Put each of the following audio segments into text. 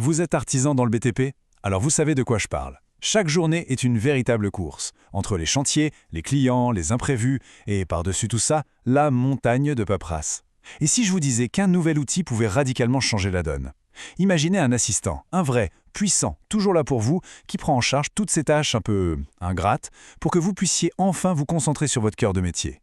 Vous êtes artisan dans le BTP? Alors vous savez de quoi je parle. Chaque journée est une véritable course, entre les chantiers, les clients, les imprévus, et par-dessus tout ça, la montagne de paperasse. Et si je vous disais qu'un nouvel outil pouvait radicalement changer la donne? Imaginez un assistant, un vrai, puissant, toujours là pour vous, qui prend en charge toutes ces tâches un peu ingrates, pour que vous puissiez enfin vous concentrer sur votre cœur de métier.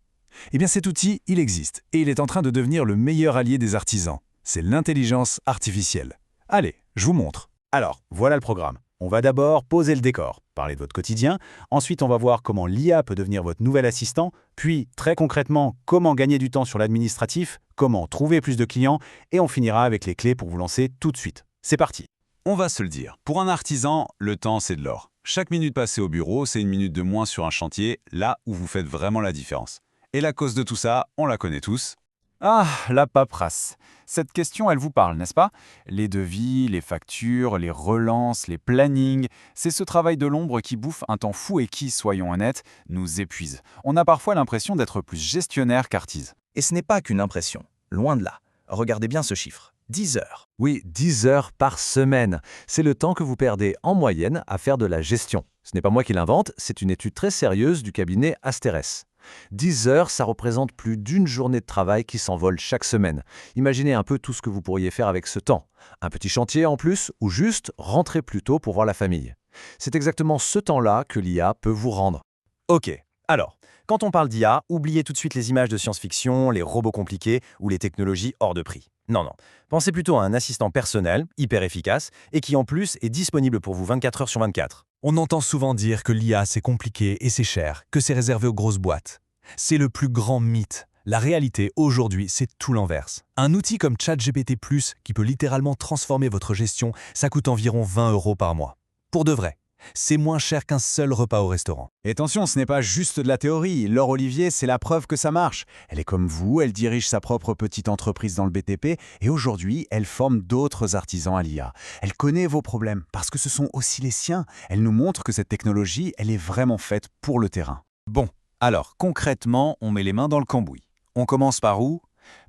Eh bien cet outil, il existe, et il est en train de devenir le meilleur allié des artisans. C'est l'intelligence artificielle. Allez, je vous montre. Alors, voilà le programme. On va d'abord poser le décor, parler de votre quotidien, ensuite on va voir comment l'IA peut devenir votre nouvel assistant, puis très concrètement, comment gagner du temps sur l'administratif, comment trouver plus de clients, et on finira avec les clés pour vous lancer tout de suite. C'est parti. On va se le dire, pour un artisan, le temps c'est de l'or. Chaque minute passée au bureau, c'est une minute de moins sur un chantier, là où vous faites vraiment la différence. Et la cause de tout ça, on la connaît tous. Ah, la paperasse. Cette question, elle vous parle, n'est-ce pas? Les devis, les factures, les relances, les plannings, c'est ce travail de l'ombre qui bouffe un temps fou et qui, soyons honnêtes, nous épuise. On a parfois l'impression d'être plus gestionnaire qu'artise. Et ce n'est pas qu'une impression, loin de là. Regardez bien ce chiffre, 10 heures. Oui, 10 heures par semaine. C'est le temps que vous perdez en moyenne à faire de la gestion. Ce n'est pas moi qui l'invente, c'est une étude très sérieuse du cabinet Asterès. 10 heures, ça représente plus d'une journée de travail qui s'envole chaque semaine. Imaginez un peu tout ce que vous pourriez faire avec ce temps. Un petit chantier en plus, ou juste rentrer plus tôt pour voir la famille. C'est exactement ce temps-là que l'IA peut vous rendre. Ok, alors, quand on parle d'IA, oubliez tout de suite les images de science-fiction, les robots compliqués ou les technologies hors de prix. Non. Pensez plutôt à un assistant personnel, hyper efficace, et qui en plus est disponible pour vous 24 heures sur 24. On entend souvent dire que l'IA c'est compliqué et c'est cher, que c'est réservé aux grosses boîtes. C'est le plus grand mythe. La réalité aujourd'hui, c'est tout l'inverse. Un outil comme ChatGPT+, qui peut littéralement transformer votre gestion, ça coûte environ 20 € par mois. Pour de vrai, c'est moins cher qu'un seul repas au restaurant. Et attention, ce n'est pas juste de la théorie. Laure Olivier, c'est la preuve que ça marche. Elle est comme vous, elle dirige sa propre petite entreprise dans le BTP et aujourd'hui, elle forme d'autres artisans à l'IA. Elle connaît vos problèmes parce que ce sont aussi les siens. Elle nous montre que cette technologie, elle est vraiment faite pour le terrain. Bon, alors concrètement, on met les mains dans le cambouis. On commence par où?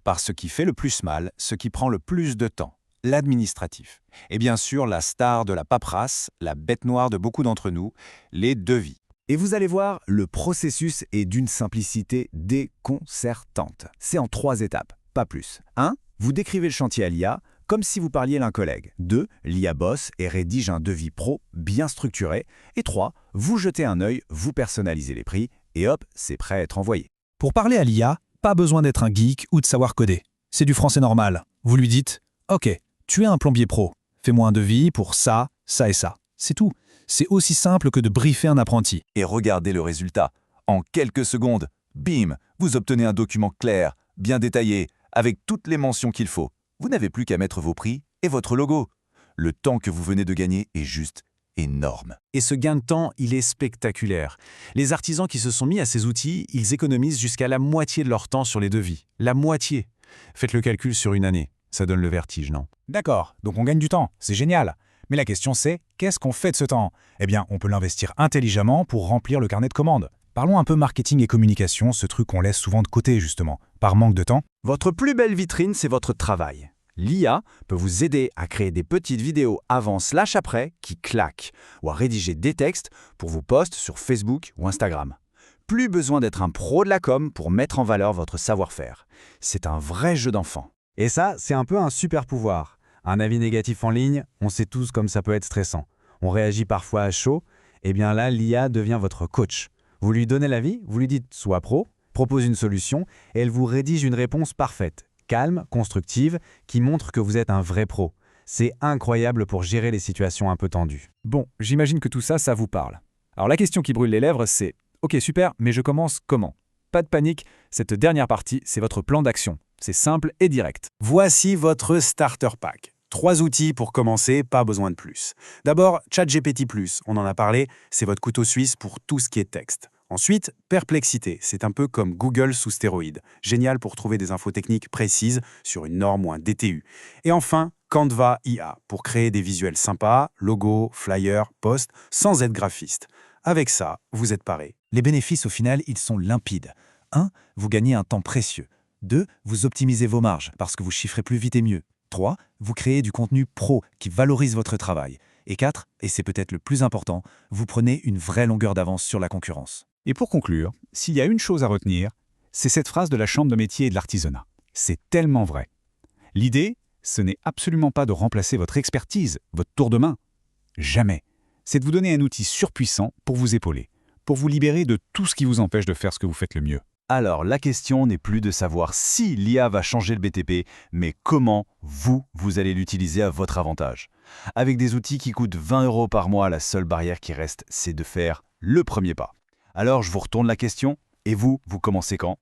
Par ce qui fait le plus mal, ce qui prend le plus de temps. L'administratif. Et bien sûr, la star de la paperasse, la bête noire de beaucoup d'entre nous, les devis. Et vous allez voir, le processus est d'une simplicité déconcertante. C'est en 3 étapes, pas plus. 1. Vous décrivez le chantier à l'IA comme si vous parliez à un collègue. 2. L'IA bosse et rédige un devis pro bien structuré. Et 3. Vous jetez un œil, vous personnalisez les prix et hop, c'est prêt à être envoyé. Pour parler à l'IA, pas besoin d'être un geek ou de savoir coder. C'est du français normal. Vous lui dites « Ok, tu es un plombier pro. Fais-moi un devis pour ça, ça et ça. » C'est tout. C'est aussi simple que de briefer un apprenti. Et regardez le résultat. En quelques secondes, bim, vous obtenez un document clair, bien détaillé, avec toutes les mentions qu'il faut. Vous n'avez plus qu'à mettre vos prix et votre logo. Le temps que vous venez de gagner est juste énorme. Et ce gain de temps, il est spectaculaire. Les artisans qui se sont mis à ces outils, ils économisent jusqu'à la moitié de leur temps sur les devis. La moitié. Faites le calcul sur une année. Ça donne le vertige, non? D'accord, donc on gagne du temps, c'est génial. Mais la question c'est, qu'est-ce qu'on fait de ce temps? Eh bien, on peut l'investir intelligemment pour remplir le carnet de commandes. Parlons un peu marketing et communication, ce truc qu'on laisse souvent de côté justement, par manque de temps. Votre plus belle vitrine, c'est votre travail. L'IA peut vous aider à créer des petites vidéos avant/après qui claquent, ou à rédiger des textes pour vos posts sur Facebook ou Instagram. Plus besoin d'être un pro de la com pour mettre en valeur votre savoir-faire. C'est un vrai jeu d'enfant. Et ça, c'est un peu un super pouvoir. Un avis négatif en ligne, on sait tous comme ça peut être stressant. On réagit parfois à chaud, et bien là, l'IA devient votre coach. Vous lui donnez l'avis, vous lui dites « sois pro », propose une solution, et elle vous rédige une réponse parfaite, calme, constructive, qui montre que vous êtes un vrai pro. C'est incroyable pour gérer les situations un peu tendues. Bon, j'imagine que tout ça, ça vous parle. Alors la question qui brûle les lèvres, c'est « Ok, super, mais je commence comment ?» Pas de panique, cette dernière partie, c'est votre plan d'action. C'est simple et direct. Voici votre Starter Pack. 3 outils pour commencer, pas besoin de plus. D'abord, ChatGPT+, on en a parlé, c'est votre couteau suisse pour tout ce qui est texte. Ensuite, Perplexité, c'est un peu comme Google sous stéroïdes. Génial pour trouver des infos techniques précises sur une norme ou un DTU. Et enfin, Canva IA, pour créer des visuels sympas, logos, flyers, posts, sans être graphiste. Avec ça, vous êtes paré. Les bénéfices, au final, ils sont limpides. 1. Vous gagnez un temps précieux. 2. Vous optimisez vos marges parce que vous chiffrez plus vite et mieux. 3. Vous créez du contenu pro qui valorise votre travail. Et 4, et c'est peut-être le plus important, vous prenez une vraie longueur d'avance sur la concurrence. Et pour conclure, s'il y a une chose à retenir, c'est cette phrase de la Chambre de métier et de l'artisanat. C'est tellement vrai. L'idée, ce n'est absolument pas de remplacer votre expertise, votre tour de main. Jamais. C'est de vous donner un outil surpuissant pour vous épauler, pour vous libérer de tout ce qui vous empêche de faire ce que vous faites le mieux. Alors, la question n'est plus de savoir si l'IA va changer le BTP, mais comment vous allez l'utiliser à votre avantage. Avec des outils qui coûtent 20 € par mois, la seule barrière qui reste, c'est de faire le premier pas. Alors, je vous retourne la question, et vous commencez quand ?